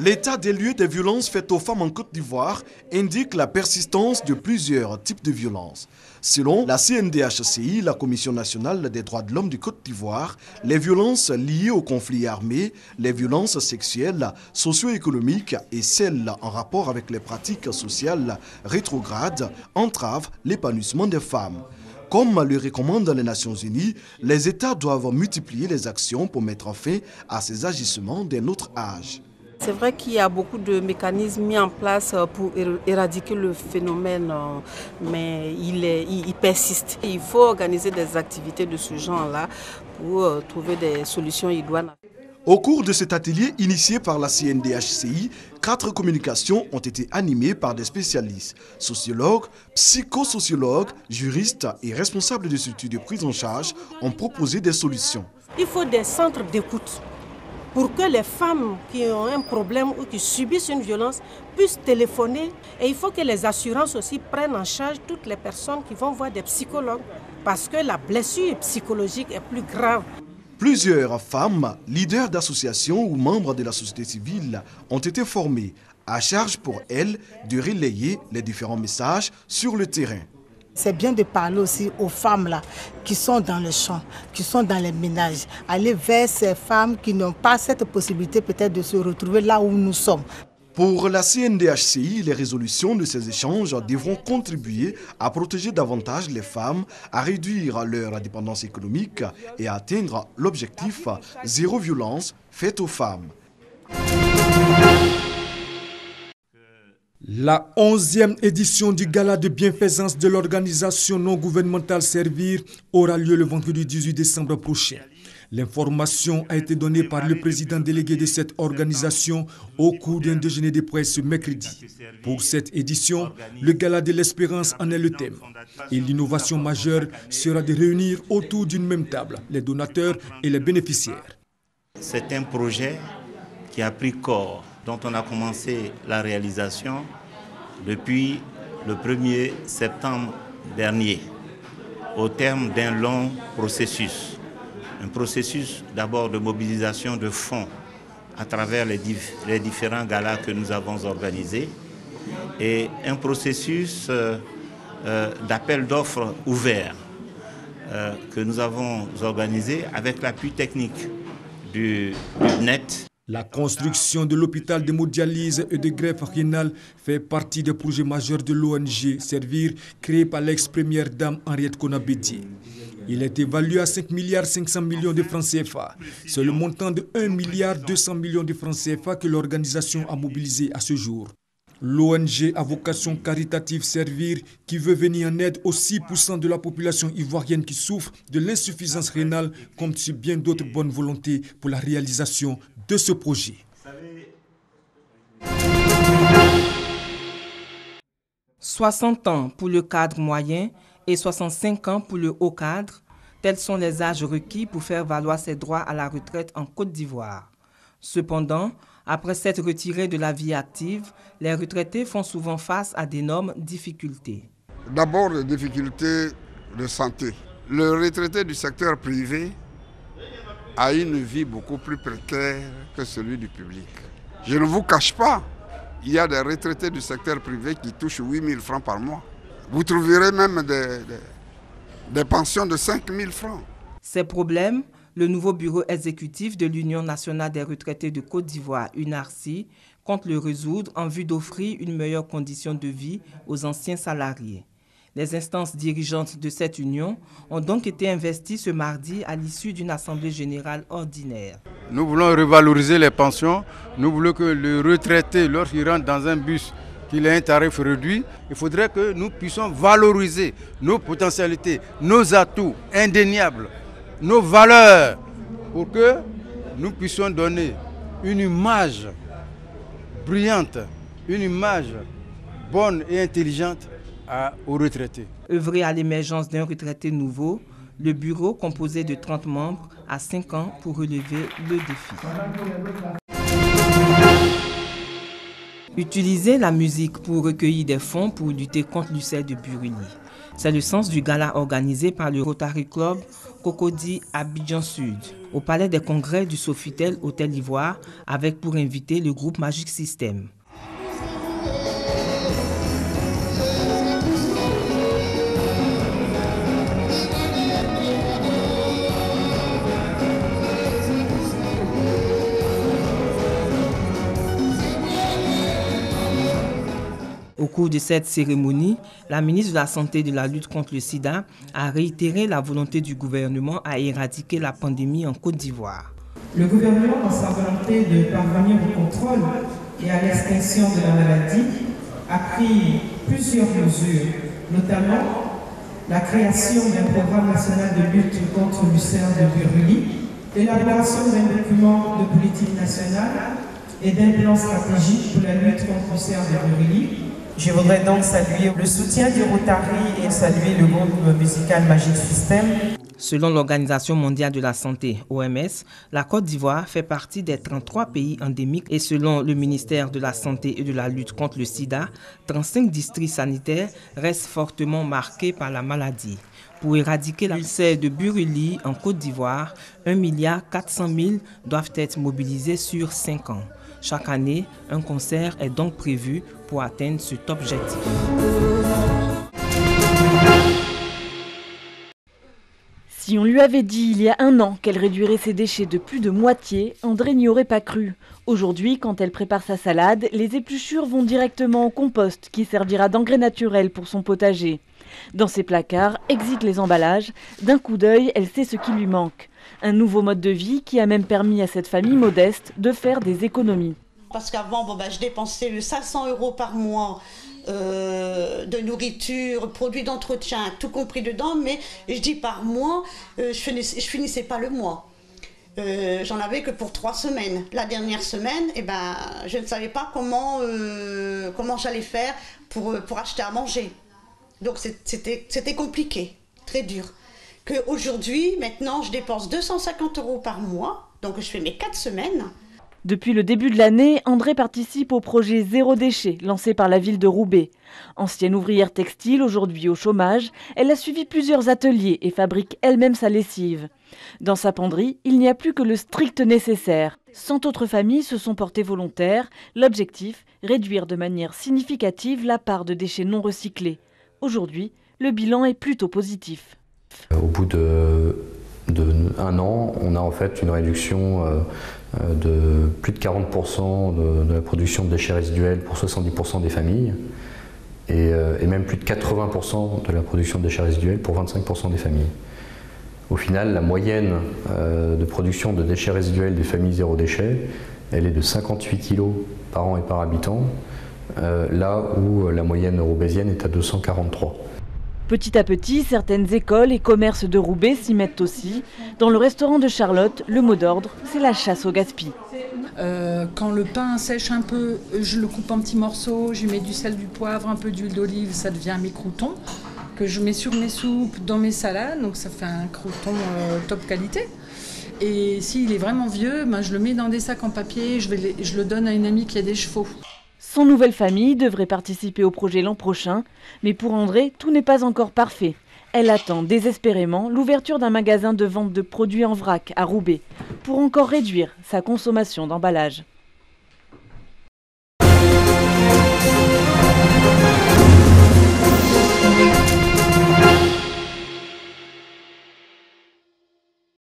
L'état des lieux des violences faites aux femmes en Côte d'Ivoire indique la persistance de plusieurs types de violences. Selon la CNDHCI, la Commission nationale des droits de l'homme du Côte d'Ivoire, les violences liées aux conflits armés, les violences sexuelles, socio-économiques et celles en rapport avec les pratiques sociales rétrogrades entravent l'épanouissement des femmes. Comme le recommandent les Nations Unies, les États doivent multiplier les actions pour mettre fin à ces agissements d'un autre âge. C'est vrai qu'il y a beaucoup de mécanismes mis en place pour éradiquer le phénomène, mais il persiste. Il faut organiser des activités de ce genre-là pour trouver des solutions idoines. Au cours de cet atelier initié par la CNDHCI, 4 communications ont été animées par des spécialistes, sociologues, psychosociologues, juristes et responsables de structures de prise en charge ont proposé des solutions. Il faut des centres d'écoute pour que les femmes qui ont un problème ou qui subissent une violence puissent téléphoner. Et il faut que les assurances aussi prennent en charge toutes les personnes qui vont voir des psychologues parce que la blessure psychologique est plus grave. Plusieurs femmes, leaders d'associations ou membres de la société civile ont été formées. À charge pour elles de relayer les différents messages sur le terrain. C'est bien de parler aussi aux femmes là, qui sont dans le champ, qui sont dans les ménages. Aller vers ces femmes qui n'ont pas cette possibilité peut-être de se retrouver là où nous sommes. Pour la CNDHCI, les résolutions de ces échanges devront contribuer à protéger davantage les femmes, à réduire leur dépendance économique et à atteindre l'objectif zéro violence faite aux femmes. La 11e édition du gala de bienfaisance de l'organisation non gouvernementale Servir aura lieu le vendredi 18 décembre prochain. L'information a été donnée par le président délégué de cette organisation au cours d'un déjeuner de presse ce mercredi. Pour cette édition, le gala de l'espérance en est le thème. Et l'innovation majeure sera de réunir autour d'une même table les donateurs et les bénéficiaires. C'est un projet qui a pris corps, dont on a commencé la réalisation depuis le 1er septembre dernier, au terme d'un long processus. Un processus d'abord de mobilisation de fonds à travers les différents galas que nous avons organisés et un processus d'appel d'offres ouvert que nous avons organisé avec l'appui technique du net. La construction de l'hôpital d'hémodialyse et de greffe rénale fait partie des projets majeurs de l'ONG Servir, créé par l'ex-première dame Henriette Konabédié. Il est évalué à 5,5 milliards de francs CFA. C'est le montant de 1,2 milliard de francs CFA que l'organisation a mobilisé à ce jour. L'ONG à vocation caritative Servir, qui veut venir en aide aux 6% de la population ivoirienne qui souffre de l'insuffisance rénale, compte sur bien d'autres bonnes volontés pour la réalisation de ce projet. 60 ans pour le cadre moyen et 65 ans pour le haut cadre, tels sont les âges requis pour faire valoir ses droits à la retraite en Côte d'Ivoire. Cependant, après s'être retirés de la vie active, les retraités font souvent face à d'énormes difficultés. D'abord, les difficultés de santé. Le retraité du secteur privé a une vie beaucoup plus précaire que celui du public. Je ne vous cache pas, il y a des retraités du secteur privé qui touchent 8 000 francs par mois. Vous trouverez même des pensions de 5 000 francs. Ces problèmes, le nouveau bureau exécutif de l'Union nationale des retraités de Côte d'Ivoire, UNARCI, compte le résoudre en vue d'offrir une meilleure condition de vie aux anciens salariés. Les instances dirigeantes de cette union ont donc été investies ce mardi à l'issue d'une assemblée générale ordinaire. Nous voulons revaloriser les pensions. Nous voulons que le retraité, lorsqu'il rentre dans un bus, qu'il ait un tarif réduit. Il faudrait que nous puissions valoriser nos potentialités, nos atouts indéniables, nos valeurs, pour que nous puissions donner une image brillante, une image bonne et intelligente aux retraités. Œuvrer à l'émergence d'un retraité nouveau, le bureau composé de 30 membres a 5 ans pour relever le défi. Utiliser la musique pour recueillir des fonds pour lutter contre l'ulcère de Buruli. C'est le sens du gala organisé par le Rotary Club Cocody Abidjan Sud, au Palais des Congrès du Sofitel Hôtel Ivoire, avec pour invité le groupe Magic System. Au cours de cette cérémonie, la ministre de la Santé et de la lutte contre le sida a réitéré la volonté du gouvernement à éradiquer la pandémie en Côte d'Ivoire. Le gouvernement, dans sa volonté de parvenir au contrôle et à l'extinction de la maladie, a pris plusieurs mesures, notamment la création d'un programme national de lutte contre l'ulcère de Buruli, l'élaboration d'un document de politique nationale et d'un plan stratégique pour la lutte contre l'ulcère de Buruli. Je voudrais donc saluer le soutien du Rotary et saluer le groupe musical Magic System. Selon l'Organisation mondiale de la santé, OMS, la Côte d'Ivoire fait partie des 33 pays endémiques et selon le ministère de la Santé et de la lutte contre le sida, 35 districts sanitaires restent fortement marqués par la maladie. Pour éradiquer l'ulcère de Buruli en Côte d'Ivoire, 1,4 milliard doivent être mobilisés sur 5 ans. Chaque année, un concert est donc prévu pour atteindre cet objectif. Si on lui avait dit il y a 1 an qu'elle réduirait ses déchets de plus de moitié, André n'y aurait pas cru. Aujourd'hui, quand elle prépare sa salade, les épluchures vont directement au compost qui servira d'engrais naturel pour son potager. Dans ses placards, exit les emballages. D'un coup d'œil, elle sait ce qui lui manque. Un nouveau mode de vie qui a même permis à cette famille modeste de faire des économies. Parce qu'avant, je dépensais 500 € par mois de nourriture, produits d'entretien, tout compris dedans, mais je dis par mois, je finissais pas le mois. J'en avais que pour 3 semaines. La dernière semaine, je ne savais pas comment j'allais faire pour acheter à manger. Donc c'était compliqué, très dur. Qu'aujourd'hui, maintenant, je dépense 250 € par mois, donc je fais mes 4 semaines. Depuis le début de l'année, André participe au projet Zéro déchet, lancé par la ville de Roubaix. Ancienne ouvrière textile, aujourd'hui au chômage, elle a suivi plusieurs ateliers et fabrique elle-même sa lessive. Dans sa penderie, il n'y a plus que le strict nécessaire. 100 autres familles se sont portées volontaires. L'objectif, réduire de manière significative la part de déchets non recyclés. Aujourd'hui, le bilan est plutôt positif. Au bout de 1 an, on a en fait une réduction de plus de 40% de la production de déchets résiduels pour 70% des familles et même plus de 80% de la production de déchets résiduels pour 25% des familles. Au final, la moyenne de production de déchets résiduels des familles zéro déchet, elle est de 58 kg par an et par habitant, là où la moyenne roubaisienne est à 243. Petit à petit, certaines écoles et commerces de Roubaix s'y mettent aussi. Dans le restaurant de Charlotte, le mot d'ordre, c'est la chasse au gaspillage. Quand le pain sèche un peu, je le coupe en petits morceaux, je mets du sel, du poivre, un peu d'huile d'olive, ça devient mes croûtons que je mets sur mes soupes, dans mes salades, donc ça fait un crouton top qualité. Et s'il est vraiment vieux, je le mets dans des sacs en papier, je le donne à une amie qui a des chevaux. Son nouvelle famille devrait participer au projet l'an prochain, mais pour André, tout n'est pas encore parfait. Elle attend désespérément l'ouverture d'un magasin de vente de produits en vrac à Roubaix, pour encore réduire sa consommation d'emballage.